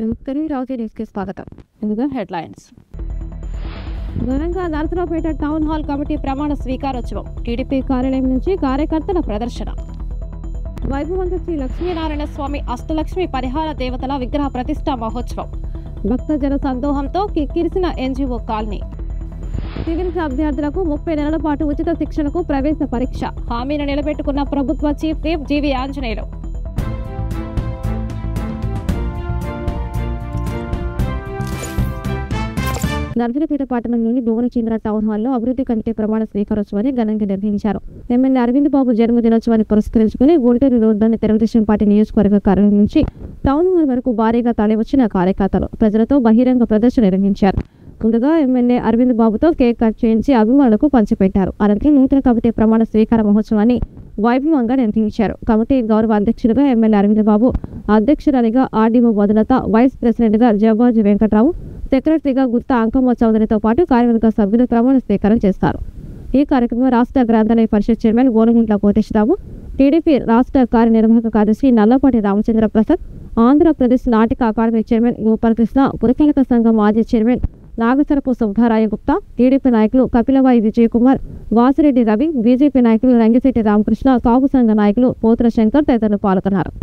నమస్కారం. రావుతి న్యూస్కి స్వాగతం. ముందుగా హెడ్లైన్స్. ఘనంగా నరసరావుపేట టౌన్ హాల్ కమిటీ ప్రమాణ స్వీకారోత్సవం. టీడీపీ కార్యాలయం నుంచి కార్యకర్తల ప్రదర్శన. వైభవంగా శ్రీ లక్ష్మీనారాయణ స్వామి అష్టలక్ష్మి పరిహార దేవతల విగ్రహ ప్రతిష్ఠా మహోత్సవం. భక్తజన సందోహంతో కిక్కిరిసిన ఎన్జీఓ కాలనీ. సివిల్స్ అభ్యర్థులకు 30 నెలల పాటు ఉచిత శిక్షణకు ప్రవేశ పరీక్ష. హామీని నిలబెట్టుకున్న ప్రభుత్వ చీఫ్ విప్ జీవి ఆంజనేయులు. నర్సరావుపేట పట్టణంలోని భువనచంద్ర టౌన్ హాల్లో అభివృద్ధి కమిటీ ప్రమాణ స్వీకారోత్సవాన్ని ఘనంగా నిర్వహించారు. ఎమ్మెల్యే అరవింద్ బాబు జన్మదినోత్సవాన్ని పురస్కరించుకుని గుంటూరు రోడ్లోని తెలుగుదేశం పార్టీ నియోజకవర్గ కార్యాలయం నుంచి టౌన్ హాల్ వరకు భారీగా తరలివచ్చిన కార్యకర్తలు ప్రజలతో బహిరంగ ప్రదర్శన నిర్వహించారు. ముందుగా ఎమ్మెల్యే అరవింద్ బాబుతో కేక్ కట్ చేయించి అభిమానులకు పంచిపెట్టారు. అలాగే నూతన కమిటీ ప్రమాణ స్వీకార మహోత్సవాన్ని వైభవంగా నిర్వహించారు. కమిటీ గౌరవ అధ్యక్షుడిగా ఎమ్మెల్యే అరవింద్ బాబు, అధ్యక్షురాలిగా ఆర్డీఓ వదలత, వైస్ ప్రెసిడెంట్గా జవ్వాజీ వెంకట్రావు, సెక్రటరీగా గుత్తా అంకమ్మ చౌదరితో పాటు కార్యవర్గ సభ్యులు ప్రమాణ స్వీకారం చేస్తారు. ఈ కార్యక్రమంలో రాష్ట్ర గ్రంథాలయ పరిషత్ చైర్మన్ గోనగుంట్ల కోటేశ్వరరావు, టీడీపీ రాష్ట్ర కార్యనిర్వాహక కార్యదర్శి నల్లపాటి రామచంద్ర ప్రసాద్, ఆంధ్రప్రదేశ్ నాటిక అకాడమీ చైర్మన్ గోపాలకృష్ణ, పురపాలక సంఘం మాజీ చైర్మన్ నాగసరపు సుబ్బారాయ గుప్తా, టీడీపీ నాయకులు కపిలవాయి విజయకుమార్, వాసిరెడ్డి రవి, బీజేపీ నాయకులు రంగిశెట్టి రామకృష్ణ, కాపు సంఘ నాయకులు పోతుల శంకర్ తదితరులు పాల్గొన్నారు.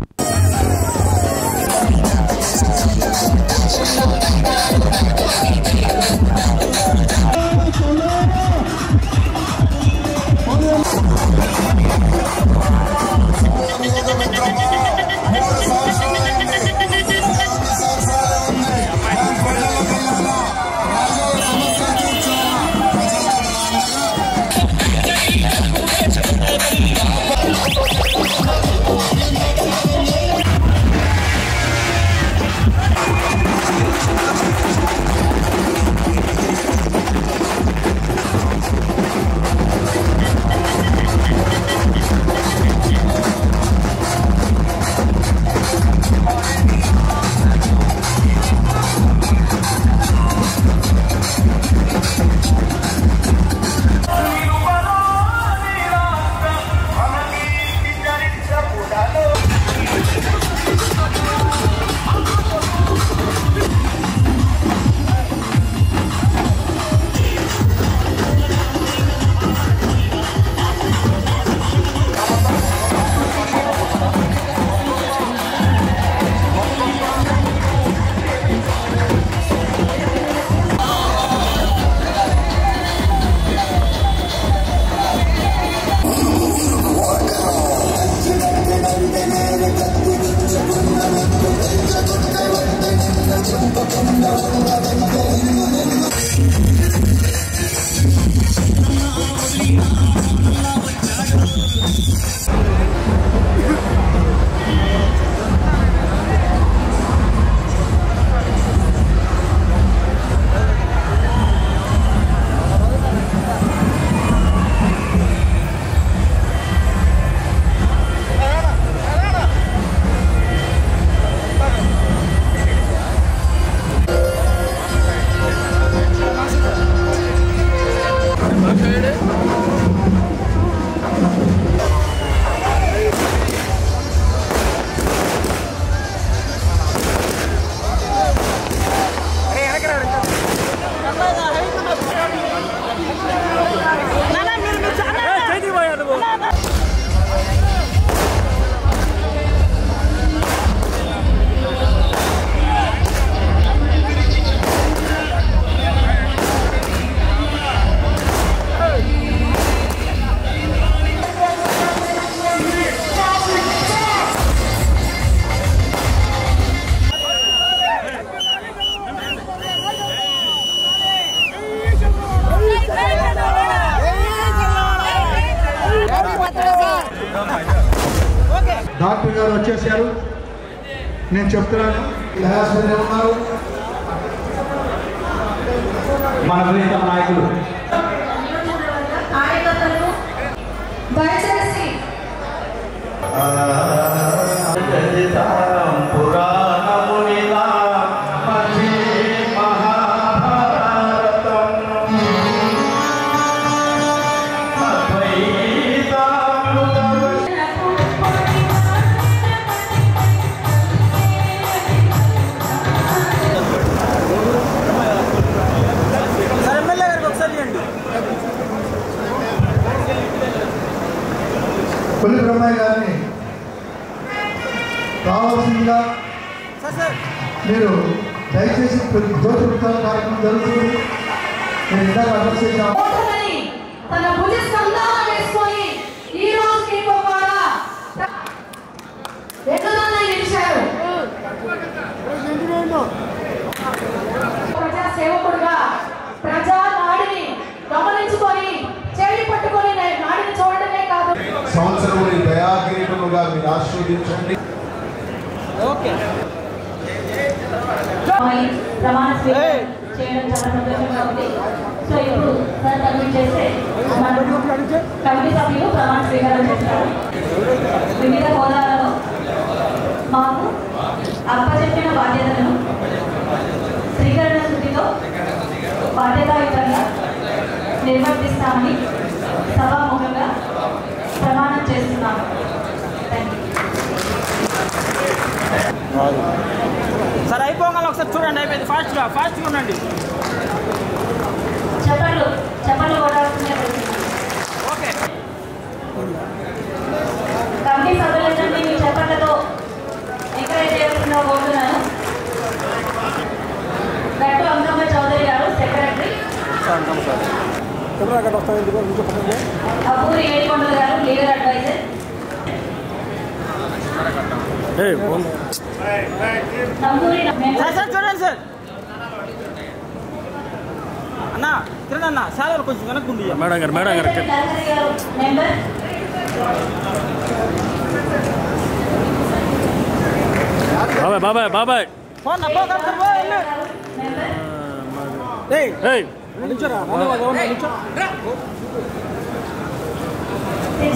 డాక్టర్ గారు వచ్చేసారు. నేను చెప్తున్నాను, ఉన్నారు మన ప్రియతమ నాయకులు. దయచేసి కొల్లి బ్రహ్మయ్య గారిని కావాల్సిందిగా మీరు దయచేసి జ్యోతి వృత్తాల కార్యక్రమం జరుగుతుంది. నేను ఇందాక అడ్రస్ చేశాను. తన భుజ స్కంధాన వేసుకొని ఈ రోజుకి కూడా ఎక్కడన్నా నిలిచారు. ప్రజా సేవకుడుగా ప్రజా నాడిని గమనించుకొని చేయి పట్టుకొని నాడిని చూడటమే కాదు, సంవత్సరం దయాకిరీటముగా మీరు ఆశీర్వదించండి. ప్రమాణ స్వీకారం చేయడం చాలా సంతోషంగా ఉంది. సో ఇప్పుడు సార్ కమిటీ చేస్తే కమిటీ సభ్యులు ప్రమాణ స్వీకారం చేస్తారు. వివిధ హోదాలలో మాకు అప్పచెప్పిన బాధ్యతలను స్వీకరణ శుద్ధితో బాధ్యతాయుతంగా నిర్వర్తిస్తామని సభాముఖంగా ప్రమాణం చేస్తున్నాము. సార్ అయిపోగానే ఒకసారి చూడండి. అయిపోయింది. ఫాస్ట్గా ఉండండి. చెప్పలు కూడా ఓకే. కమిటీ సభ్యులందరినీ మీ చెప్పలతో ఎంకరేజ్ చేస్తున్నా కోరుతున్నాను. గట్టు అంకమ్మ చౌదరి గారు సెక్రటరీ, అపూరి ఏడుకొండల గారు లీగల్ అడ్వైజర్, నంబూరి సార్ చూడండి సార్. అన్నా తిరండి అన్న. సార్ కొంచెం వెనక్కుంది. మేడం గారు మెంబర్, బాబాయ్ ఫోన్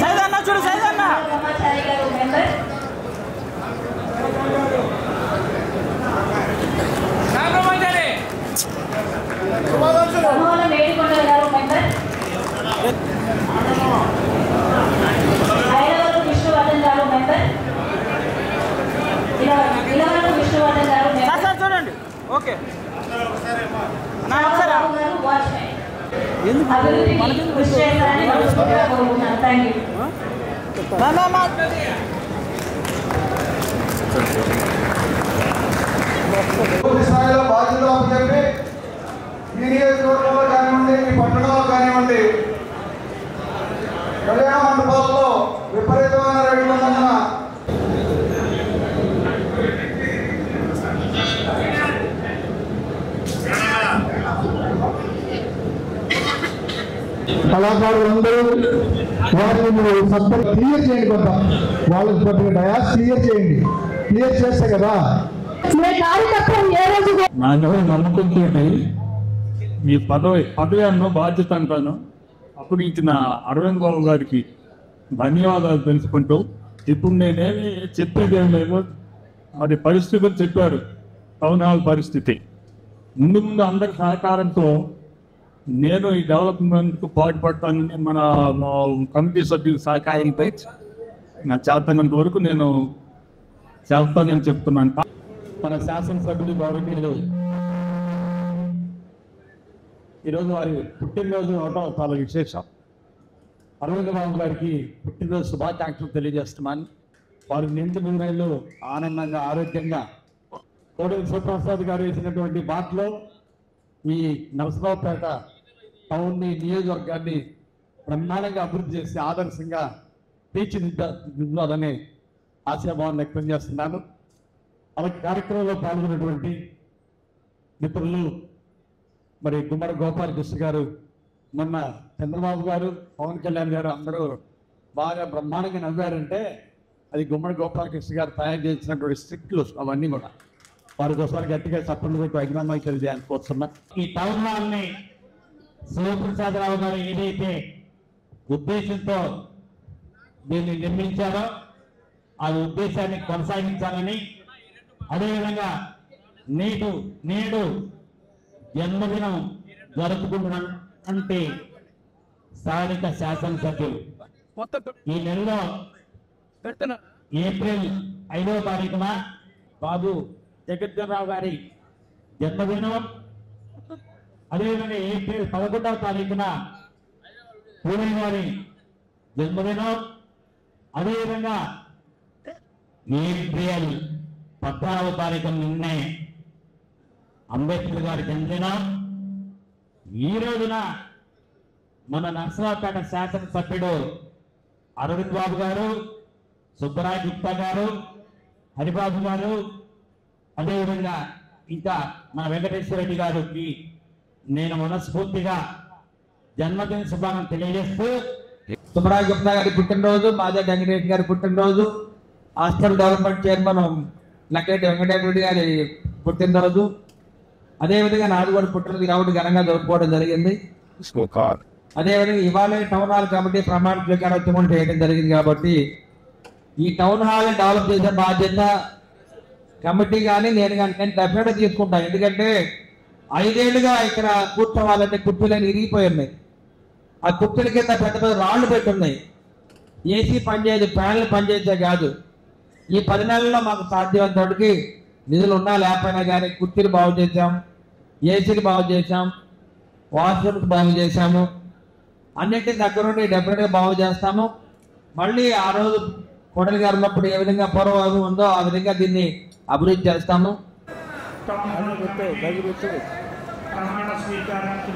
సైదన్న చూడు. సైదన్న బ్రహ్మచారి గారు మెంబర్, సమూహం ఏడుకొండల గారు మెంబర్, ఐలవరం విష్ణువర్ధన్ గారు మెంబర్, ఇలవరం విష్ణువర్ధన్ గారు మెంబర్, సార్ చూడండి. ఓకే రావు గారు వాచ్మెన్. అభివృద్ధికి కృషి చేస్తారని మనస్ఫూర్తిగా కోరుకుంటున్నాను. Thank you. పూర్తి స్థాయిలో బాధ్యత చెప్పి మీ నియోజకవర్గంలో కానివ్వండి, మీ పట్టణంలో కానివ్వండి, కళ్యాణ మండపాల్లో విపరీతమైన రేట్లు ఉన్నందున కళాకారులందరూ వారిని మీరు సబ్జెక్ట్ క్లియర్ చేయండి. కొంత వాళ్ళకి కొద్దిగా డయాస్ క్లియర్ చేయండి. క్లియర్ చేస్తే కదా నాలో నమ్మకంతో ఈ పదవి అన్న బాధ్యత అంటాను. అప్పుడు ఇచ్చిన అరవింద్ బాబు గారికి ధన్యవాదాలు తెలుసుకుంటూ, ఇప్పుడు నేనేమి చెప్పేది ఏం లేదు. అది పరిస్థితులు చెప్పారు. టౌన్ హాల్ పరిస్థితి ముందు అందరి సహకారంతో నేను ఈ డెవలప్మెంట్కు పాటుపడతానని మన కమిటీ సభ్యుల సహకారంపై నా చేతనంత వరకు నేను చేస్తానని చెప్తున్నాను. మన శాసనసభ్యులు గౌరవనీయులు ఈరోజు వారి పుట్టినరోజు అవటం చాలా విశేషం. అరవింద్ బాబు గారికి పుట్టినరోజు శుభాకాంక్షలు తెలియజేస్తున్నాను. వారు నిండు నిర్ణయాలు ఆనందంగా ఆరోగ్యంగా కోడెల శివప్రసాద్ గారు వేసినటువంటి బాటలో ఈ నరసరావుపేట టౌన్ని నియోజకవర్గాన్ని బ్రహ్మాండంగా అభివృద్ధి చేసి ఆదర్శంగా తీర్చిదిద్దాలని ఆశాభావాన్ని వ్యక్తం చేస్తున్నాను. అలాగే కార్యక్రమంలో పాల్గొన్నటువంటి మిత్రులు మరి గుమ్మడి గోపాలకృష్ణ గారు, మొన్న చంద్రబాబు గారు, పవన్ కళ్యాణ్ గారు అందరూ బాగా బ్రహ్మాండంగా నవ్వారంటే అది గుమ్మడి గోపాలకృష్ణ గారు తయారు చేసినటువంటి స్ట్రిక్ట్లు అవన్నీ కూడా వారికి ఒకసారి గట్టిగా చప్పట్లు పెట్టి అభినందనలు తెలియజేయాలని కోరుతున్నా. ఈ టౌన్ హాల్ని శివప్రసాదరావు గారు ఏదైతే ఉద్దేశంతో దీన్ని నిర్మించారో ఆ ఉద్దేశాన్ని కొనసాగించాలని, అదేవిధంగా నేడు జన్మదినం జరుపుకుంటున్నటువంటి స్థానిక శాసనసభ్యులు ఈ నెలలో ఏప్రిల్ 5వ తారీఖున బాబు జగజ్జనరావు గారి జన్మదినం, అదేవిధంగా ఏప్రిల్ 11వ తారీఖున పూణే గారి జన్మదినం, అదేవిధంగా ఏప్రిల్ 16వ తారీఖు నిన్నే అంబేద్కర్ గారి జన్మదినం. ఈ రోజున మన నర్సరావుపేట శాసనసభ్యుడు అరవింద్ బాబు గారు, సుబ్బరాయ్ గుప్తా గారు, హరిబాబు గారు, అదేవిధంగా ఇంకా మన వెంకటేశ్వర రెడ్డి గారికి నేను మనస్ఫూర్తిగా జన్మదిన శుభాకాంక్షలు తెలియజేస్తూ, సుబ్బరాయ్ గుప్తా గారి పుట్టినరోజు, మాదే వెంకటరెడ్డి గారి పుట్టినరోజు, హాస్టల్ డెవలప్మెంట్ చైర్మన్ లక్కేటి వెంకటరెడ్డి గారి పుట్టినరోజు, అదేవిధంగా నాడు కూడా పుట్టినరోజు కాబట్టి ఘనంగా జరుపుకోవడం జరిగింది. అదేవిధంగా ఇవాళ టౌన్ హాల్ కమిటీ ప్రమాణ స్వీకారోత్సవం చేయడం జరిగింది. కాబట్టి ఈ టౌన్ హాల్ డెవలప్ చేసే బాధ్యత కమిటీ కానీ నేను కానీ నేను డెఫినెట్గా తీసుకుంటాను. ఎందుకంటే 5 ఏళ్ళుగా ఇక్కడ కూర్చోవాలంటే కుర్చీలు ఇరిగిపోయి ఉన్నాయి. ఆ కుర్చీల కింద పెద్ద పెద్ద రాళ్లు పెట్టున్నాయి. ఏసీ పనిచేయదు, ఫ్యాన్లు పనిచేసే కాదు. ఈ 10 నెలల్లో మాకు సాధ్యమైనంతటికి నిధులు ఉన్నా లేకపోయినా కానీ కుర్చీలు బాగు చేసాం, ఏసీలు బాగు చేసాం, వాష్రూమ్స్ బాగు చేశాము. అన్నింటి దగ్గర నుండి డెఫినెట్గా బాగు చేస్తాము. మళ్ళీ ఆ రోజు కోటలి గారు ఉన్నప్పుడు ఏ విధంగా పూర్వం ఉందో ఆ విధంగా దీన్ని అభివృద్ధి చేస్తాము. ప్రమాణ స్వీకారానికి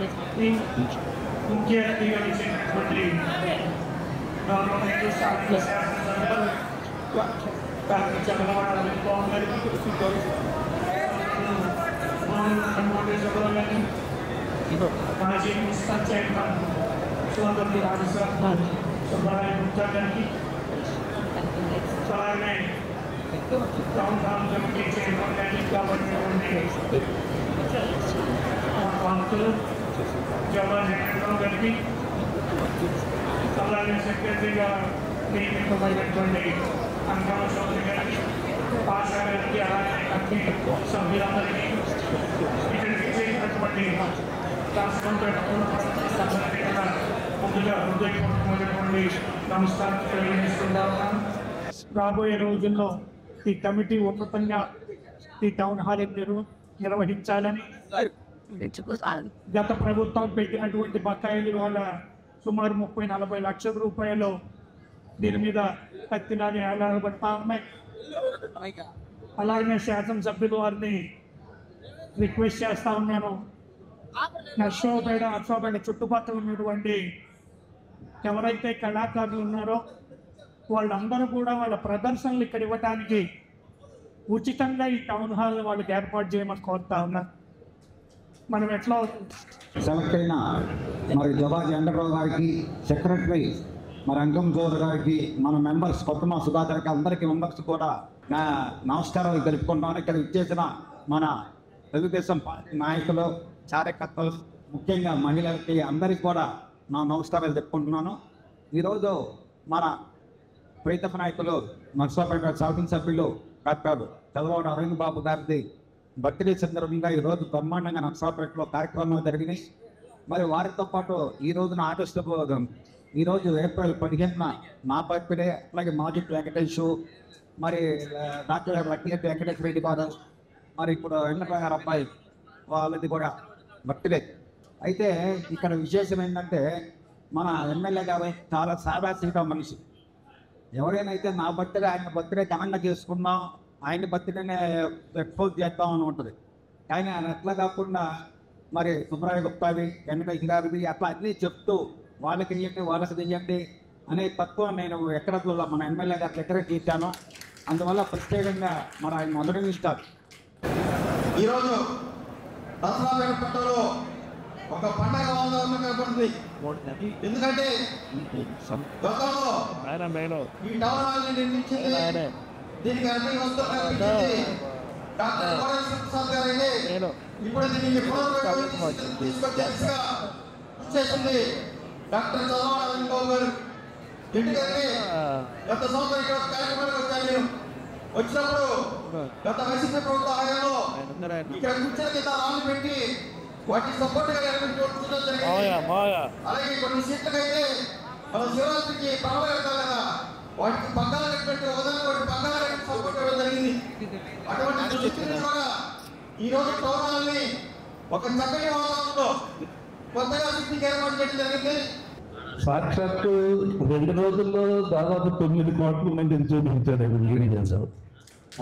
ముఖ్య అతిథిగా ఇచ్చినటువంటి గవర్నమెంట్ శాసనసభ్యులు డాక్టర్ చంద్రబాబు గారిని, మాజీ మున్సిపల్ చైర్మన్ సోదరుడు రాజేశ్వర సుబ్బరాయ్ గుప్తా గారికి, అలాగే టౌన్ హాల్ కమిటీ చైర్మన్ గారికి కాబట్టి పాలకులు జవహర్ నెహ్రూ గారికి, అలాగే సెక్రటరీగా నియమితమైనటువంటి అంకమ్మ చౌదరి గారికి, పాషా గారికి, అలాగే కమిటీ సభ్యులందరికీ, ఇక్కడికి చేసినటువంటి రాష్ట్రంపేట ముందుగా హృదయపూర్వకమైనటువంటి నమస్కారం తెలియజేస్తున్నాను. రాబోయే రోజుల్లో ఈ కమిటీ ఉన్నతంగా ఈ టౌన్ హాల్ నిర్వహించాలని గత ప్రభుత్వం పెట్టినటువంటి బకాయిలు వల్ల సుమారు 30-40 లక్షల రూపాయలు దీని మీద కత్తినాన్ని ఏలాడబడతా ఉన్నాయి. అలాగే శాసనసభ్యులు వారిని రిక్వెస్ట్ చేస్తా ఉన్నాను, నర్సరావుపేట చుట్టుపక్కల ఉన్నటువంటి ఎవరైతే కళాకారులు ఉన్నారో వాళ్ళందరూ కూడా వాళ్ళ ప్రదర్శనలు ఇక్కడ ఇవ్వడానికి ఉచితంగా ఈ టౌన్ హాల్ వాళ్ళకి ఏర్పాటు చేయమని కోరుతా ఉన్నారు. మనం ఎట్లా సెలెక్ట్ అయిన మరి జవాజీ ఎండరావు గారికి, సెక్రటరీ మరి అంకమ్మ చౌదరి గారికి, మన మెంబర్స్ కొత్తమ సుధాకర్కి, అందరికీ మెంబర్స్ కూడా నా నమస్కారాలు తెలుపుకుంటున్నాను. ఇక్కడ ఇచ్చేసిన మన తెలుగుదేశం పార్టీ నాయకులు, కార్యకర్తలు, ముఖ్యంగా మహిళలకి అందరికీ కూడా నా నమస్కారాలు చెప్పుకుంటున్నాను. ఈరోజు మన ప్రీతమ నాయకులు నర్సరావుపేట శాసనసభ్యులు డాక్టర్ చంద్రబాబు అరవింద్ బాబు గారిది బర్త్డే సందర్భంగా ఈరోజు బ్రహ్మాండంగా నర్సరావుపేటలో కార్యక్రమాలు జరిగినాయి. మరి వారితో పాటు ఈ రోజున ఆగస్టు ఈరోజు ఏప్రిల్ 15న నా బర్త్డే, అలాగే మాజీ వెంకటేష్, మరి డాక్టర్ లక్కేటి వెంకటేశ్వర రెడ్డి గారు, మరి ఇప్పుడు వెంకటరావు గారు అబ్బాయి వాళ్ళది కూడా బర్త్డే. అయితే ఇక్కడ విశేషం ఏంటంటే మన ఎమ్మెల్యే గారు చాలా సాదాసీగా మనిషి. ఎవరైనా అయితే నా బర్త్డే ఆయన బర్త్డే ఘనంగా చేసుకుందాం, ఆయన బర్త్డేనే ఎక్స్పోజ్ చేద్దాం అని ఉంటుంది. కానీ ఆయన అట్లా కాకుండా మరి సుబ్బరాయ్ గుప్తాది, వెంకటేష్ గారిది అట్లా అన్నీ చెప్తూ వాళ్ళకి తీయండి వాళ్ళకి తీయండి అనే తత్వం నేను ఎక్కడ మన ఎమ్మెల్యే గారికి ఎక్కడ తీర్చాను. అందువల్ల ప్రత్యేకంగా మరి ఆయన మొదలుస్తారు. ఈరోజు నర్సరావుపేటలో ఒక పండగ వాతావరణం కనపడుతుంది. ఎందుకంటే గతంలో ఈ టౌన్ హాల్ నిర్మించింది, దీనికి అన్ని వస్తువులు కల్పించింది డాక్టర్ కోటేశ్వర ప్రసాద్ గారైతే ఇప్పుడు దీన్ని చేసింది డాక్టర్ చంద్రబాబు అరవింద్ బాబు గారు. ఎందుకంటే గత సంవత్సరం ఇక్కడ కార్యక్రమానికి వచ్చాను నేను. వచ్చినప్పుడు గత వైసీపీ ప్రభుత్వ హయాంలో ఇక్కడ కూర్చొని కింద రాళ్ళు పెట్టి వాటికి సపోర్ట్ గా జరిగింది. అలాగే కొన్ని సీట్లకైతే మన శివరాత్రికి పడవలు కట్టాలి కదా, వాటికి పగ్గాలు కట్టినట్టు ఉదయం వాటి పగ్గాలు కట్టి సపోర్ట్ ఇవ్వడం జరిగింది. అటువంటి దుస్థితిని కూడా ఈ రోజు టౌన్ హాల్ని ఒక చక్కని వాతావరణంలో కొత్తగా సిద్ధికి ఏర్పాటు చేయడం జరిగింది. సాక్షాత్తు 2 రోజుల్లో దాదాపు 9 కోట్ల మందిని చూపించారు.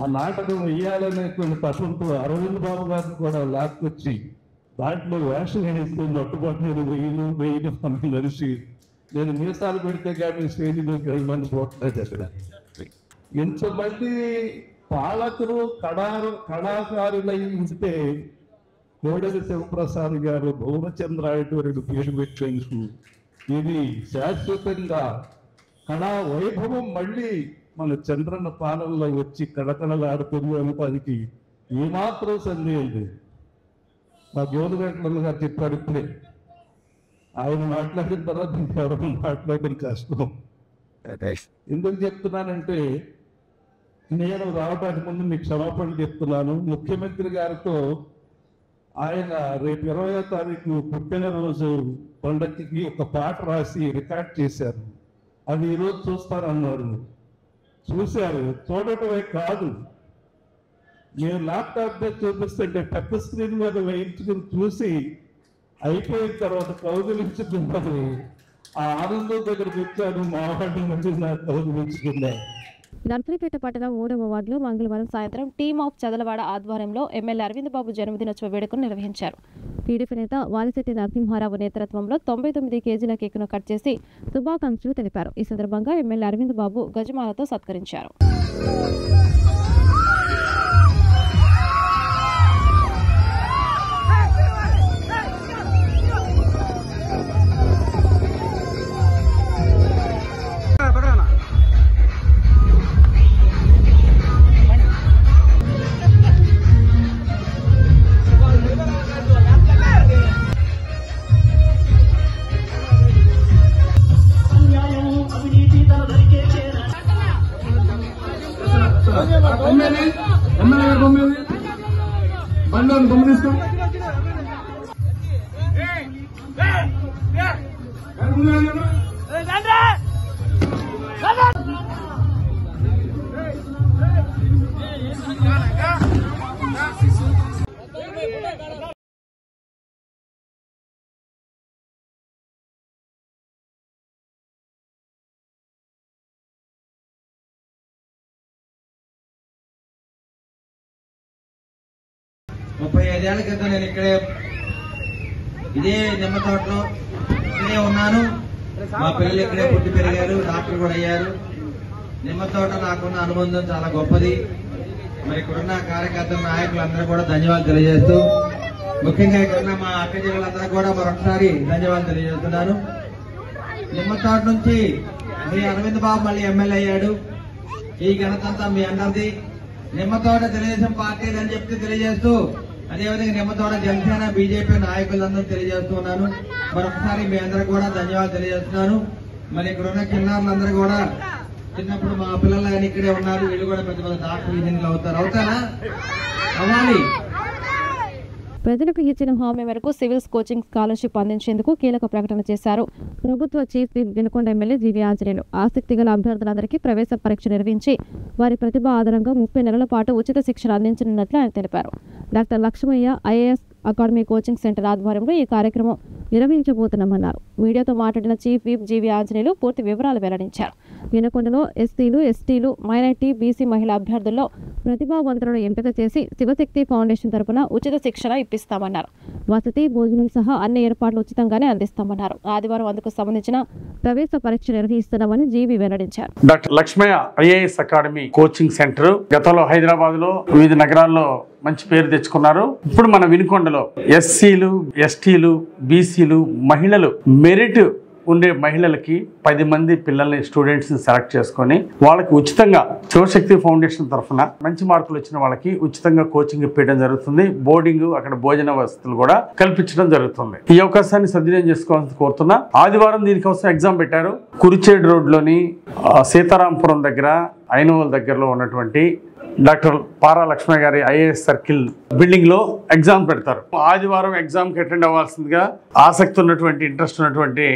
ఆ నాటకం వేయాలనేటువంటి పసంతో అరవింద్ బాబు గారిని కూడా లాక్కొచ్చి దాంట్లో వేషం వేస్తూ నొట్టుబాటు మీద వెయ్యి మనకి కలిసి నేను మీసాలు పెడితే కానీ స్టేజీలో 10 మంది పోట్లేదు అక్కడ. ఇంతమంది పాలకులు కళాకారులై ఉంటే కోడెల శివప్రసాద్ గారు భువనచంద్రాయుడు పేరు పెట్టేందుకు ఇది శాశ్వతంగా కళా వైభవం మళ్ళీ మన చంద్రన్న పాలనలో వచ్చి కళకళలాడుతుంది అనుకోనికి ఏమాత్రం సందేహం లేదు. మా జోలుగంటల గారు చెప్పారు ఇప్పుడే, ఆయన మాట్లాడిన తర్వాత ఇంకెవరు మాట్లాడడం కష్టం. ఎందుకు చెప్తున్నానంటే నేను రావడానికి ముందు మీకు క్షమాపణ చెప్తున్నాను. ముఖ్యమంత్రి గారితో ఆయన రేపు 20వ తారీఖు పుట్టినరోజు పండగకి ఒక పాట రాసి రికార్డ్ చేశారు. అది ఈరోజు చూస్తారన్నారు. చూశారు, చూడటమే కాదు నేను ల్యాప్టాప్ మీద చూపిస్తుంటే పెద్ద స్క్రీన్ మీద వేయించుకుని చూసి అయిపోయిన తర్వాత కౌగిలించుకున్నారు. ఆ ఆనందం దగ్గరికి వచ్చాను. మా వాటి నుంచి నాకు కౌగిలించుకున్నా. నర్సరీపేట పట్టణం 3వ వార్డులో మంగళవారం సాయంత్రం టీమ్ ఆఫ్ చదలవాడ ఆధ్వర్యంలో ఎమ్మెల్యే అరవింద్ బాబు జన్మదినోత్సవ వేడుకను నిర్వహించారు. టీడీపీ నేత వాలిశెట్టి నరసింహారావు నేతృత్వంలో 99 కేజీల కేకును కట్ చేసి శుభాకాంక్షలు తెలిపారు. ఈ సందర్భంగా ఎమ్మెల్యే అరవింద్ బాబు గజమాలతో సత్కరించారు. బండి గమనిస్తూ ముప్పై 5 ఏళ్ల క్రితం నేను ఇదే నిమ్మ తోటలో ఇక్కడే ఉన్నాను. మా పిల్లలు ఇక్కడే పుట్టి పెరిగారు, డాక్టర్ కూడా అయ్యారు. నిమ్మ తోట నాకున్న అనుబంధం చాలా గొప్పది. మరి ఇక్కడున్న కార్యకర్తల నాయకులందరూ కూడా ధన్యవాదాలు తెలియజేస్తూ, ముఖ్యంగా ఇక్కడున్న మా అక్క జిల్లాలందరూ కూడా మరొకసారి ధన్యవాదాలు తెలియజేస్తున్నాను. నిమ్మ తోట నుంచి మీ అరవింద్ బాబు మళ్ళీ ఎమ్మెల్యే అయ్యాడు. ఈ ఘనతంతా మీ అందరిది. నిమ్మ తోట తెలుగుదేశం పార్టీ అని చెప్పి తెలియజేస్తూ, అదేవిధంగా నిమ్మ తోట జనసేన బీజేపీ నాయకులందరూ తెలియజేస్తున్నాను. మరొకసారి మీ అందరూ కూడా ధన్యవాదాలు తెలియజేస్తున్నాను. మరి ఇక్కడ ఉన్న చిన్నారులందరూ కూడా చిన్నప్పుడు మా పిల్లలు కానీ ఇక్కడే ఉన్నారు. వీళ్ళు కూడా పెద్ద పెద్ద డాక్టర్ ఇంజనీర్లు అవుతారా? అవ్వాలి. ప్రజలకు ఇచ్చిన హామీ మేరకు సివిల్స్ కోచింగ్ స్కాలర్షిప్ అందించేందుకు కీలక ప్రకటన చేశారు ప్రభుత్వ chief whip Vinukonda MLA GV Anjaneyulu. ఆసక్తి గల అభ్యర్థులందరికీ ప్రవేశ పరీక్ష నిర్వహించి వారి ప్రతిభ ఆధారంగా 30 నెలల పాటు ఉచిత శిక్షణ అందించనున్నట్లు ఆయన తెలిపారు. Doctor Lakshmaiah IAS academy coaching centre ఆధ్వర్యంలో ఈ కార్యక్రమం నిర్వహించబోతున్నామన్నారు. మీడియాతో మాట్లాడిన చీఫ్ విప్ జీవీ ఆంజనేయులు పూర్తి వివరాలు వెల్లడించారు. వినుకొండలో ఎస్సీలు, ఎస్టీలు, మైనార్టీ, బీసీ మహిళా అభ్యర్థుల్లో ప్రతిభావంతులను ఎంపిక చేసి శివశక్తి ఫౌండేషన్ తరపున ఉచిత శిక్షణ ఇప్పిస్తామన్నారు. వసతి, భోజనం సహా అన్ని ఏర్పాట్లు ఉచితంగానే అందిస్తామన్నారు. ఆదివారం అందుకు సంబంధించిన ప్రవేశ పరీక్ష నిర్వహిస్తున్నామని జీవీ వెల్లడించారు. Doctor Lakshmaiah IAS academy coaching centre గతంలో హైదరాబాద్ లో వివిధ నగరాల్లో మంచి పేరు తెచ్చుకున్నారు. ఇప్పుడు మన వినుకొండలో ఎస్సీలు, ఎస్టీలు, బీసీలు, మహిళలు మెరిట్ ఉండే మహిళలకి 10 మంది పిల్లల్ని స్టూడెంట్స్ ని సెలెక్ట్ చేసుకొని వాళ్ళకి ఉచితంగా శివశక్తి ఫౌండేషన్ తరఫున మంచి మార్కులు వచ్చిన వాళ్ళకి ఉచితంగా కోచింగ్ ఇప్పించడం జరుగుతుంది. బోర్డింగ్, అక్కడ భోజన వసతులు కూడా కల్పించడం జరుగుతుంది. ఈ అవకాశాన్ని సద్వినియోగం చేసుకోవాలని కోరుతున్నా. ఆదివారం దీనికోసం ఎగ్జామ్ పెట్టారు. కురిచేడు రోడ్లోని సీతారాంపురం దగ్గర, ఐనవల్ దగ్గరలో ఉన్నటువంటి డాక్టర్ పారా లక్ష్మయ్య గారి ఐఏఎస్ సర్కిల్ బిల్డింగ్ లో ఎగ్జామ్ పెడతారు. ఆదివారం ఎగ్జామ్ కి అటెండ్ అవ్వాల్సిందిగా ఆసక్తి ఉన్నటువంటి, ఇంట్రెస్ట్ ఉన్నటువంటి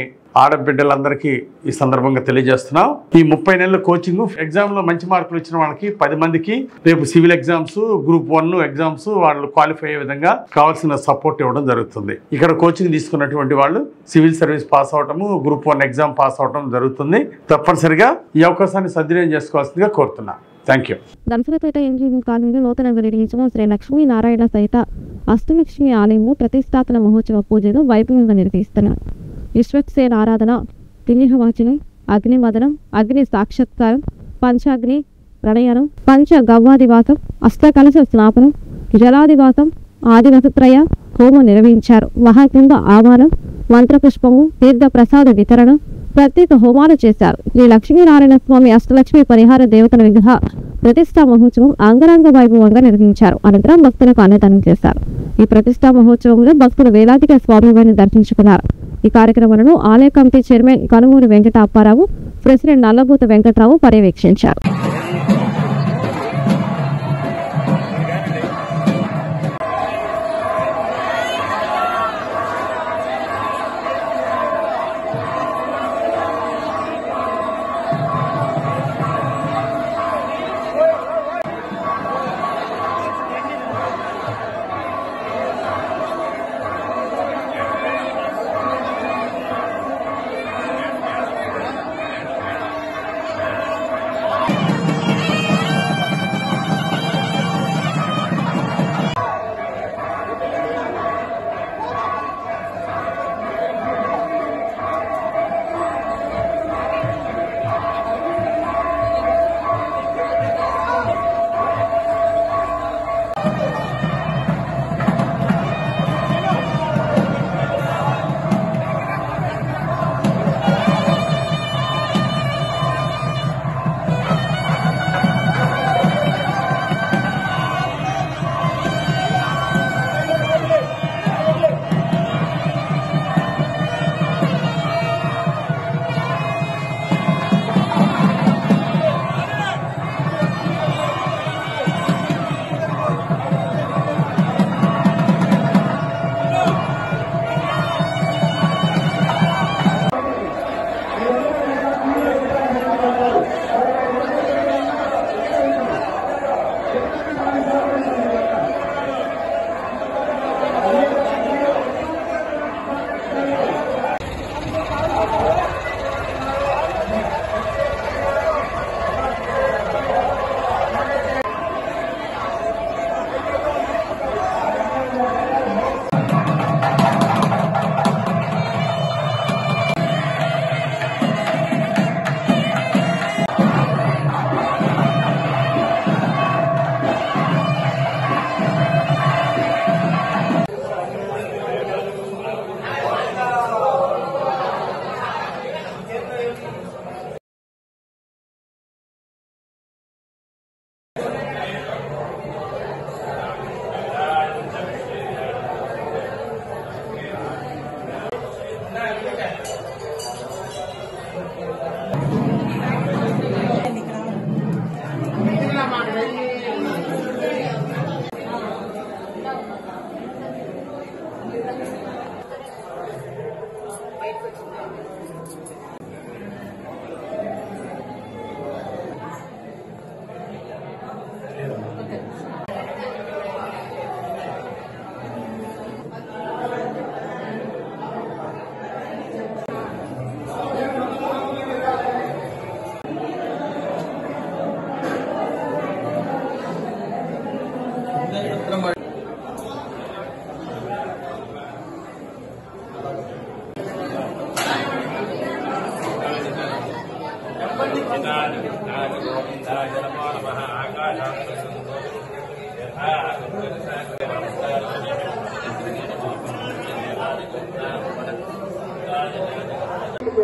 ఆడబిడ్డలందరికీ ఈ సందర్భంగా తెలియజేస్తున్నాం. ఈ 30 నెలల కోచింగ్ ఎగ్జామ్లో మంచి మార్కులు ఇచ్చిన వాళ్ళకి 10 మందికి రేపు సివిల్ ఎగ్జామ్స్, గ్రూప్ 1 ఎగ్జామ్స్ వాళ్ళు క్వాలిఫై అయ్యే విధంగా కావాల్సిన సపోర్ట్ ఇవ్వడం జరుగుతుంది. ఇక్కడ కోచింగ్ తీసుకున్నటువంటి వాళ్ళు సివిల్ సర్వీస్ పాస్ అవటము, గ్రూప్ 1 ఎగ్జామ్ పాస్ అవటం జరుగుతుంది. తప్పనిసరిగా ఈ అవకాశాన్ని సద్వినియోగం చేసుకోవాల్సిందిగా కోరుతున్నా. Thank you. దంసలపేట ఇంజనీరింగ్ కాలేజీలో నూతనంగా నిర్మించిన శ్రీ లక్ష్మీ నారాయణ సహిత అష్టలక్ష్మి ఆలయంలో ప్రతిష్టాపన మహోత్సవ పూజలు వైభవంగా నిర్వహిస్తున్నారు. విశ్వక్సేన ఆరాధన, తినిహవాచనం, అగ్నిమదనం, అగ్ని సాక్షాత్కారం, పంచాగ్ని ప్రణయనం, పంచ గవ్వాదివాసం, అష్టకలశ స్నాపనం, జలాదివాసం, ఆదివసత్రయ హోమం నిర్వహించారు. మహాకుంభ ఆహ్వానం, మంత్రపుష్పము, తీర్థ ప్రసాద వితరణ, ప్రత్యేక హోమాలు చేశారు. శ్రీ లక్ష్మీనారాయణ స్వామి అష్టలక్ష్మి పరిహార దేవతల విగ్రహ ప్రతిష్టా మహోత్సవం అంగరంగ వైభవంగా నిర్వహించారు. అనంతరం భక్తులకు అన్నదానం చేశారు. ఈ ప్రతిష్టా మహోత్సవంలో భక్తులు వేలాదిగా స్వామివారిని దర్శించుకున్నారు. ఈ కార్యక్రమాలను ఆలయ committee chairman Kanumuri Venkata Apparao, president Nallabootha Venkatrao పర్యవేక్షించారు.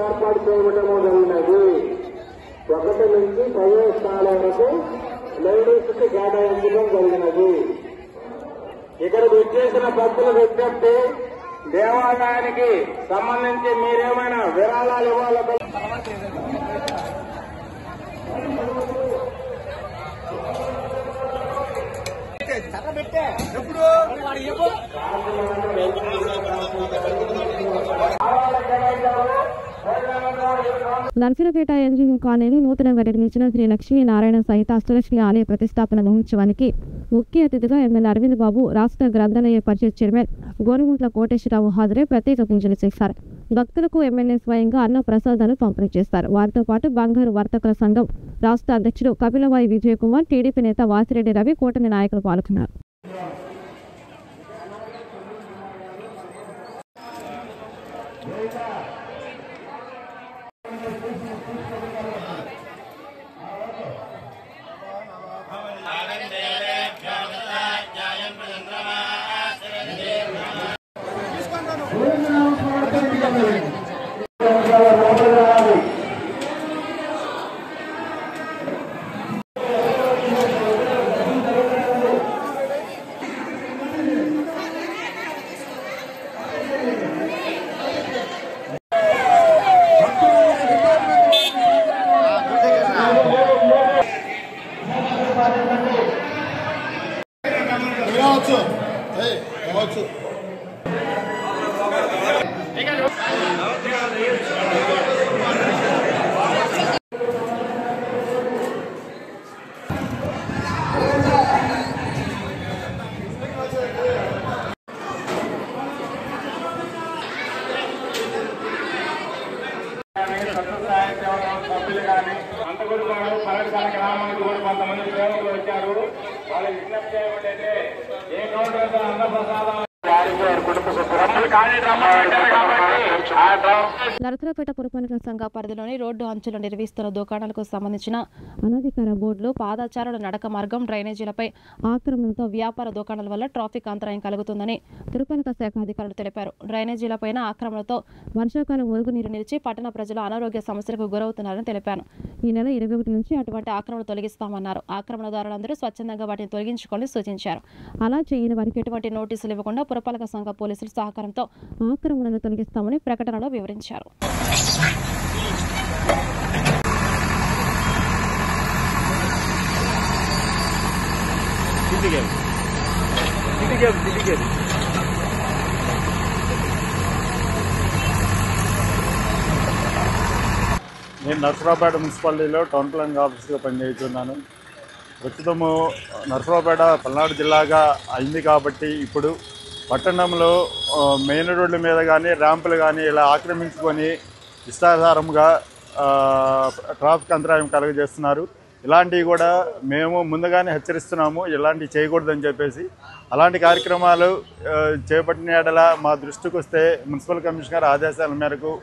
ఏర్పాటు చేయడము జరిగినది. 1 నుంచి 10వ స్థానం వరకు లేడీస్ కి కేటాయించడం జరిగినది. ఇక్కడికి వచ్చేసిన భక్తుల విజ్ఞప్తి, దేవాలయానికి సంబంధించి మీరేమైనా విరాళాలు ఇవ్వాలి. నర్సరావుపేట ఎన్జిఓ కాలనీలో నూతనంగా నిర్మించిన శ్రీ లక్ష్మీనారాయణ సహిత అష్టలక్ష్మి ఆలయ ప్రతిష్టాపన మహోత్సవానికి ముఖ్య అతిథిగా ఎమ్మెల్యే అరవింద్ బాబు, రాష్ట్ర గ్రంథాలయ పరిషత్ చైర్మన్ గోనుగుంట్ల కోటేశ్వరరావు హాజరై ప్రత్యేక పూజలు చేశారు. భక్తులకు ఎమ్మెల్యే స్వయంగా అన్న ప్రసాదాలు పంపిణీ చేస్తారు. వారితో పాటు బంగారు వర్తకుల సంఘం రాష్ట్ర అధ్యక్షుడు కపిలవాయి విజయ్ కుమార్, టీడీపీ నేత వాసిరెడ్డి రవి, కూటమి నాయకులు పాల్గొన్నారు. నరసరావుపేట పురపాలక సంఘ పరిధిలోని రోడ్డు అంచులు నిర్వహిస్తున్న దుకాణాలకు సంబంధించిన అనధికార బోర్డులు, పాదచారుల నడక మార్గం, డ్రైనేజీలపై ఆక్రమణలతో వ్యాపార దుకాణాల వల్ల ట్రాఫిక్ అంతరాయం కలుగుతుందని పురపాలక శాఖ అధికారులు తెలిపారు. డ్రైనేజీలపైన ఆక్రమణలతో వర్షాకాలం మురుగునీరు నిలిచి పట్టణ ప్రజలు అనారోగ్య సమస్యలకు గురవుతున్నారని తెలిపాను. ఈ నెల 21 నుంచి అటువంటి ఆక్రమణ తొలగిస్తామన్నారు. ఆక్రమణదారులందరూ స్వచ్ఛందంగా వాటిని తొలగించుకోవాలని సూచించారు. అలా చేయని వారికి ఎటువంటి నోటీసులు ఇవ్వకుండా పురపాలక సంఘ పోలీసుల సహకారంతో ఆక్రమణను తొలగిస్తామని ప్రకటనలో వివరించారు. నేను నర్సరావుపేట మున్సిపాలిటీలో టౌన్ ప్లానింగ్ ఆఫీసర్గా పనిచేస్తున్నాను. ప్రస్తుతము నర్సరావుపేట పల్నాడు జిల్లాగా అయింది కాబట్టి ఇప్పుడు పట్టణంలో మెయిన్ రోడ్ల మీద కానీ ర్యాంపులు కానీ ఇలా ఆక్రమించుకొని ఇష్టాధారంగా ట్రాఫిక్ అంతరాయం కలుగజేస్తున్నారు. ఇలాంటివి కూడా మేము ముందుగానే హెచ్చరిస్తున్నాము, ఇలాంటివి చేయకూడదని చెప్పేసి. అలాంటి కార్యక్రమాలు చేపట్టిన యెడల మా దృష్టికి వస్తే మున్సిపల్ కమిషనర్ ఆదేశాల మేరకు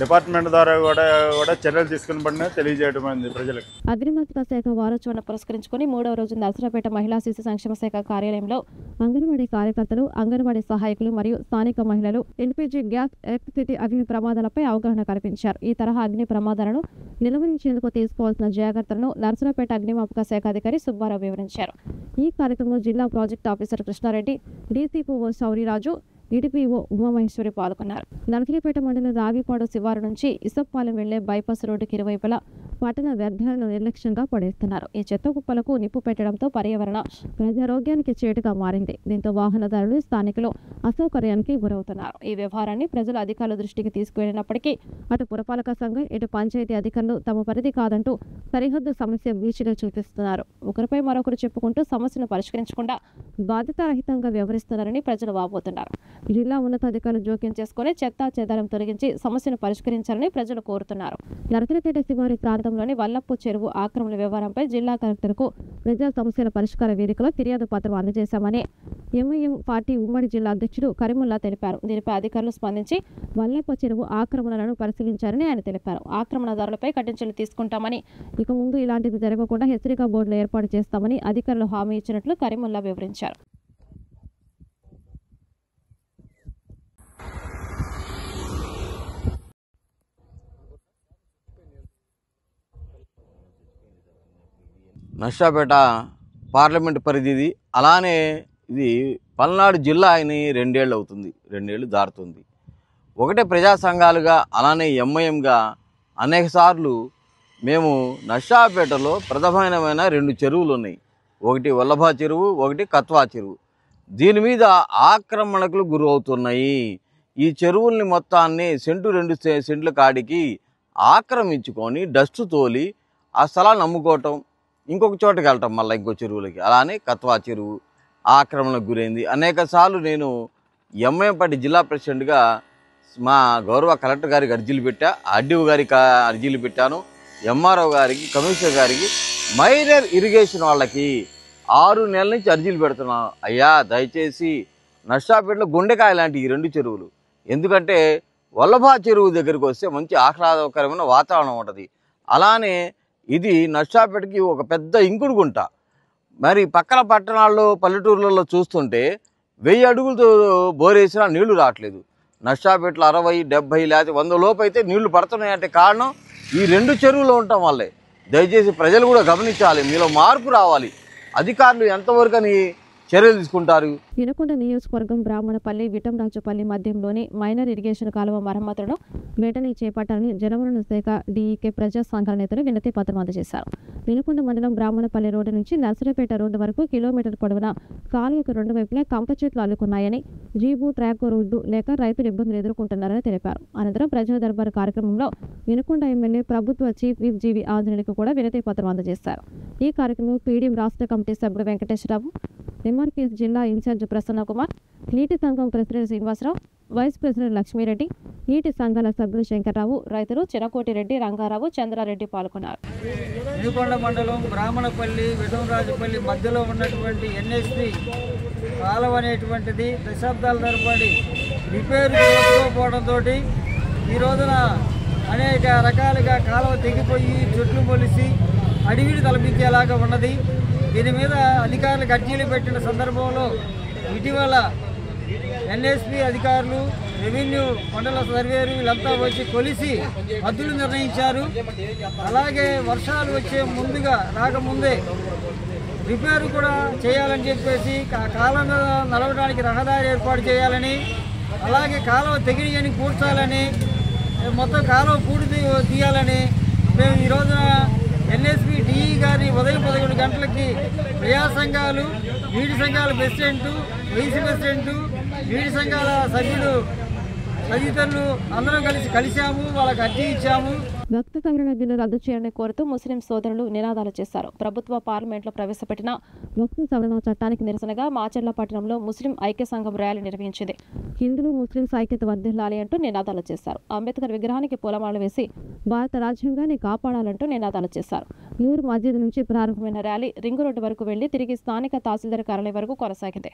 డిపార్ట్మెంట్ ద్వారా కూడా చర్యలు తీసుకుని తెలియజేయడం అయింది ప్రజలకు. అగ్నిమాపక శాఖ వారోత్సవాన్ని పురస్కరించుకుని 3వ రోజు నర్సరావుపేట మహిళా శిశు సంక్షేమ శాఖ కార్యాలయంలో అంగన్వాడీ కార్యకర్తలు, అంగన్వాడీ సహాయకులు మరియు స్థానిక మహిళలు ఎల్పీజీ గ్యాస్, ఎలక్ట్రిసిటీ అగ్ని ప్రమాదాలపై అవగాహన కల్పించారు. ఈ తరహా అగ్ని ప్రమాదాలను నిలువరించేందుకు తీసుకోవాల్సిన జాగ్రత్తలను నర్సరావుపేట అగ్నిమాపక శాఖ అధికారి సుబ్బారావు వివరించారు. ఈ కార్యక్రమంలో జిల్లా project officer Krishnareddy, DCPO Souriraju, EDPO Umamaheswari పాల్గొన్నారు. నర్సరావుపేట మండలం రాగిపాడు శివారు నుంచి ఇసప్పాలెం వెళ్లే బైపాస్ రోడ్డుకి ఇరువైపులా పట్టణ వ్యర్థాలను నిర్లక్ష్యంగా పడేస్తున్నారు. ఈ చెత్త కుప్పలకు నిప్పు పెట్టడంతో పర్యావరణ, ప్రజారోగ్యానికి చేటుగా మారింది. దీంతో వాహనదారులు, స్థానికులు అసౌకర్యానికి గురవుతున్నారు. ఈ వ్యవహారాన్ని ప్రజల అధికారుల దృష్టికి తీసుకువెళ్లినప్పటికీ అటు పురపాలక సంఘం, ఇటు పంచాయతీ అధికారులు తమ పరిధి కాదంటూ సరిహద్దు సమస్య బీచ్గా చూపిస్తున్నారు. ఒకరిపై మరొకరు చెప్పుకుంటూ సమస్యను పరిష్కరించకుండా బాధ్యతారహితంగా వ్యవహరిస్తున్నారని ప్రజలు వాపోతున్నారు. జిల్లా ఉన్నతాధికారులు జోక్యం చేసుకుని చెత్తా చెదారం తొలగించి సమస్యను పరిష్కరించాలని ప్రజలు కోరుతున్నారు. నరసరావుపేట శివారి ప్రాంతంలోని వల్లప్పు చెరువు ఆక్రమణ వ్యవహారంపై జిల్లా కలెక్టర్కు ప్రజా సమస్యల పరిష్కార వేదికలో ఫిర్యాదు పత్రం అందజేశామని ఎంఐఎం పార్టీ ఉమ్మడి జిల్లా అధ్యక్షుడు కరీముల్లా తెలిపారు. దీనిపై అధికారులు స్పందించి వల్లప్పు చెరువు ఆక్రమణలను పరిశీలించారని ఆయన తెలిపారు. ఆక్రమణదారులపై కఠిన చర్యలు తీసుకుంటామని, ఇక ముందు ఇలాంటివి జరగకుండా హెచ్చరిక బోర్డులు ఏర్పాటు చేస్తామని అధికారులు హామీ ఇచ్చినట్లు కరీముల్లా వివరించారు. నర్సరావుపేట పార్లమెంట్ పరిధిది. అలానే ఇది పల్నాడు జిల్లా అయిన 2 ఏళ్ళు అవుతుంది, 2 ఏళ్ళు దాటుతుంది. ఒకటే ప్రజా సంఘాలుగా అలానే ఎంఐఎంగా అనేక సార్లు మేము నర్సరావుపేటలో ప్రధానమైన 2 చెరువులు ఉన్నాయి. ఒకటి వల్లభా చెరువు, ఒకటి కత్వా చెరువు. దీని మీద ఆక్రమణకు గురి అవుతున్నాయి. ఈ చెరువుల్ని మొత్తాన్ని సెంటు 2 సెంట్ల కాడికి ఆక్రమించుకొని డస్ట్ తోలి ఆ స్థలాన్ని అమ్ముకోవటం, ఇంకొక చోటకి వెళ్ళటం, మళ్ళీ ఇంకో చెరువులకి. అలానే కత్వా చెరువు ఆక్రమణకు గురైంది. అనేక సార్లు నేను ఎంఐఎంపార్టీ జిల్లా ప్రెసిడెంట్గా మా గౌరవ కలెక్టర్ గారికి అర్జీలు పెట్టా, ఆర్డీఓ గారికి అర్జీలు పెట్టాను, ఎంఆర్ఓ గారికి, కమిషనర్ గారికి, మైనర్ ఇరిగేషన్ వాళ్ళకి 6 నెలల నుంచి అర్జీలు పెడుతున్నాను. అయ్యా దయచేసి నర్సాపేటలో గుండెకాయ లాంటి ఈ 2 చెరువులు, ఎందుకంటే వల్లభా చెరువు దగ్గరికి వస్తే మంచి ఆహ్లాదకరమైన వాతావరణం ఉంటుంది. అలానే ఇది నర్సాపేటకి ఒక పెద్ద ఇంకుడు గుంట. మరి పక్కన పట్టణాల్లో పల్లెటూర్లలో చూస్తుంటే 1000 అడుగులతో బోరేసినా నీళ్లు రావట్లేదు. నర్సాపేటలో 60, 70 లేకపోతే 100 లోపు అయితే నీళ్లు పడుతున్నాయంటే కారణం ఈ 2 చెరువులు ఉండటం వల్లే. దయచేసి ప్రజలు కూడా గమనించాలి, మీలో మార్పు రావాలి. అధికారులు ఎంతవరకు అని చర్యలు తీసుకుంటారు. వినుకొండ నియోజకవర్గం బ్రాహ్మణపల్లి విటంరాజుపల్లి మధ్యంలోని మైనర్ ఇరిగేషన్ కాలువ మరమ్మతులను వెంటనే చేపట్టాలని జలవనరుల శాఖ డీఈకే ప్రజా సంఘాల నేతలు వినతి పత్రం అందజేశారు. వినుకొండ మండలం బ్రాహ్మణపల్లి రోడ్డు నుంచి నర్సరాపేట రోడ్డు వరకు కిలోమీటర్ పొడవున కాలువకు 2 వైపులా కంప చెట్లు అల్లుకున్నాయని, జీబు ట్రాక్ రోడ్డు లేక రైతులు ఇబ్బందులు ఎదుర్కొంటున్నారని తెలిపారు. అనంతరం ప్రజా దర్బారు కార్యక్రమంలో వినుకొండ ఎమ్మెల్యే ప్రభుత్వ చీఫ్ విప్ జీవి ఆంజనేయులకు కూడా వినతి పత్రం అందజేశారు. ఈ కార్యక్రమంలో పీడీఎం రాష్ట్ర కమిటీ సభ్యుడు వెంకటేశ్వరరావు, ఎంఆర్పీఎస్ జిల్లా ఇన్ఛార్జ్ ప్రసన్న కుమార్, నీటి సంఘం president Srinivasarao, vice president Lakshmireddy, నీటి సంఘాల సభ్యులు శంకర్రావు, రైతులు చినకోటిరెడ్డి, రంగారావు, చంద్రారెడ్డి పాల్గొన్నారు. వినుకొండ మండలం బ్రాహ్మణపల్లి విటంరాజుపల్లి మధ్యలో ఉన్నటువంటి ఎన్ఎస్పి కాలువ అనేటువంటిది దశాబ్దాల తరబడి రిపేరు చేసుకోకపోవడంతో ఈ రోజున అనేక రకాలుగా కాలువ తెగిపోయి చెట్లు మొలిసి అడవిని తలపించేలాగా ఉన్నది. దీని మీద అధికారులకు అర్జీలు పెట్టిన సందర్భంలో ఇటీవల ఎన్ఎస్పి అధికారులు, రెవెన్యూ మండల సర్వేరు వీళ్ళంతా వచ్చి కొలిసి హద్దులు నిర్ణయించారు. అలాగే వర్షాలు వచ్చే ముందుగా రాకముందే రిపేరు కూడా చేయాలని చెప్పేసి కాలువ మీద నడవడానికి రహదారి ఏర్పాటు చేయాలని, అలాగే కాలువ తెగిడియని కూర్చాలని, మొత్తం కాలువ పూడి తీయాలని మేము ఈ రోజున ఎన్ఎస్పి డిఈ గారి ఉదయం 11 గంటలకి ప్రజా సంఘాలు, నీటి సంఘాల ప్రెసిడెంటు, వైస్ ప్రెసిడెంటు, నీటి సంఘాల సభ్యులు తదితరులు అందరం కలిశాము, వాళ్ళకి అర్జీ ఇచ్చాము. భక్త సంగ్రహ బిల్లు రద్దు చేయాలని కోరుతూ ముస్లిం సోదరులు నినాదాలు చేశారు. ప్రభుత్వ పార్లమెంట్లో ప్రవేశపెట్టిన భక్త సవరణ చట్టానికి నిరసనగా మాచర్ల పట్టణంలో ముస్లిం ఐక్య సంఘం ర్యాలీ నిర్వహించింది. హిందువులు ముస్లింస్ ఐక్యత వర్ధిల్లాలి అంటూ నినాదాలు చేశారు. అంబేద్కర్ విగ్రహానికి పూలమాలలు వేసి భారత రాజ్యాంగాన్ని కాపాడాలంటూ నినాదాలు చేశారు. నూరు మస్జిద్ నుంచి ప్రారంభమైన ర్యాలీ రింగు రోడ్డు వరకు వెళ్లి తిరిగి స్థానిక తహసీల్దార్ కార్యాలయం వరకు కొనసాగింది.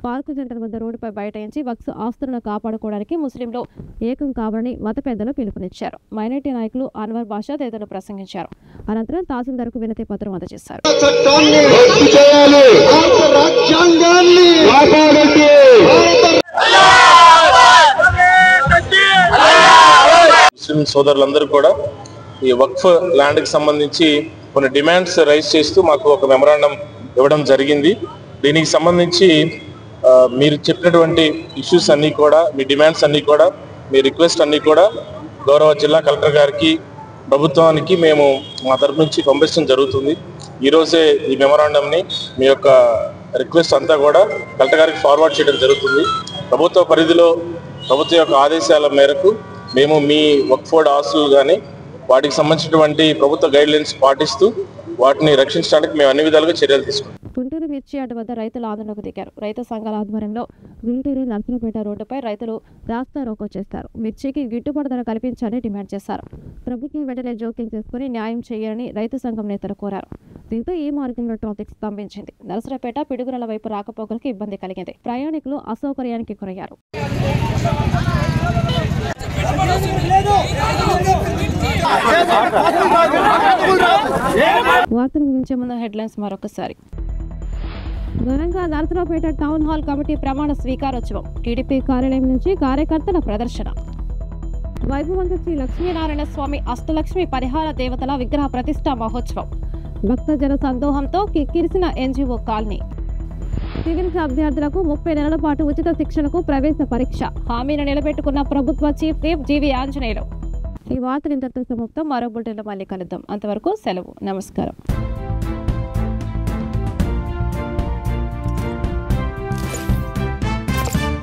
పార్కు సెంటర్ వద్ద రోడ్డుపై బైఠాయించి వక్ఫ్ ఆస్తులను కాపాడుకోవడానికి ముస్లింలు ఏకం కావాలని మత పెద్దలు పిలుపునిచ్చారు. మైనారిటీ నాయకులు అన్వర్ బాషా తదితరులు ప్రసంగించారు. అనంతరం తహసీల్దార్కు వినతి పత్రం అందజేశారు. ముస్లిం సోదరులందరూ కూడా ఈ వక్ఫ్ ల్యాండ్కి సంబంధించి కొన్ని డిమాండ్స్ రైజ్ చేస్తూ మాకు ఒక మెమరాండం ఇవ్వడం జరిగింది. దీనికి సంబంధించి మీరు చెప్పినటువంటి ఇష్యూస్ అన్నీ కూడా, మీ డిమాండ్స్ అన్నీ కూడా, మీ రిక్వెస్ట్ అన్నీ కూడా గౌరవ జిల్లా కలెక్టర్ గారికి, ప్రభుత్వానికి మేము మా తరపు నుంచి పంపించడం జరుగుతుంది. ఈరోజే ఈ మెమరాండంని మీ యొక్క రిక్వెస్ట్ అంతా కూడా కలెక్టర్ గారికి ఫార్వర్డ్ చేయడం జరుగుతుంది. ప్రభుత్వ పరిధిలో ప్రభుత్వం యొక్క ఆదేశాల మేరకు మేము మీ వక్ఫ్ ఆస్తులు కానీ వాటికి సంబంధించినటువంటి ప్రభుత్వ గైడ్లైన్స్ పాటిస్తూ వాటిని రక్షించడానికి మేము అన్ని విధాలుగా చర్యలు తీసుకుంటాం. గుంటూరు మిర్చి యార్డు వద్ద రైతులు ఆందోళనకు దిగారు. రైతు సంఘాల ఆధ్వర్యంలో గుంటూరు నర్సరాపేట రోడ్డుపై రైతులు రాస్తా రోకో చేస్తారు. మిర్చికి గిట్టుబాటు ధర కల్పించాలని డిమాండ్ చేశారు. ప్రభుత్వం వెంటనే జోక్యం చేసుకుని న్యాయం చేయాలని రైతు సంఘం నేతలు కోరారు. దీంతో ఈ మార్గంలో ట్రాఫిక్ స్తంభించింది. నర్సరాపేట పిడుగురాల వైపు రాకపోకలకు ఇబ్బంది కలిగింది. ప్రయాణికులు అసౌకర్యానికి గురయ్యారు. వార్తలు ముగించే ముందు హెడ్లైన్స్ మరొకసారి. ఘనంగా నర్సరావుపేట టౌన్ హాల్ కమిటీ ప్రమాణ స్వీకారోత్సవం. టీడీపీ కార్యాలయం నుంచి కార్యకర్తల ప్రదర్శన. వైభవంగా శ్రీ లక్ష్మీనారాయణ స్వామి అష్టలక్ష్మి పరిహార దేవతల విగ్రహ ప్రతిష్ఠా మహోత్సవం. భక్తజన సందోహంతో కిక్కిరిసిన ఎన్జీఓ కాలనీ. సివిల్ అభ్యర్థులకు 30 నెలల పాటు ఉచిత శిక్షణకు ప్రవేశ పరీక్ష. హామీని నిలబెట్టుకున్న ప్రభుత్వ చీఫ్ విప్ జీవి ఆంజనేయులు. ఈ వార్తలు ఇంతటితో సమాప్తం. మరో బులెటిన్లో మళ్ళీ కలుద్దాం. అంతవరకు సెలవు. నమస్కారం.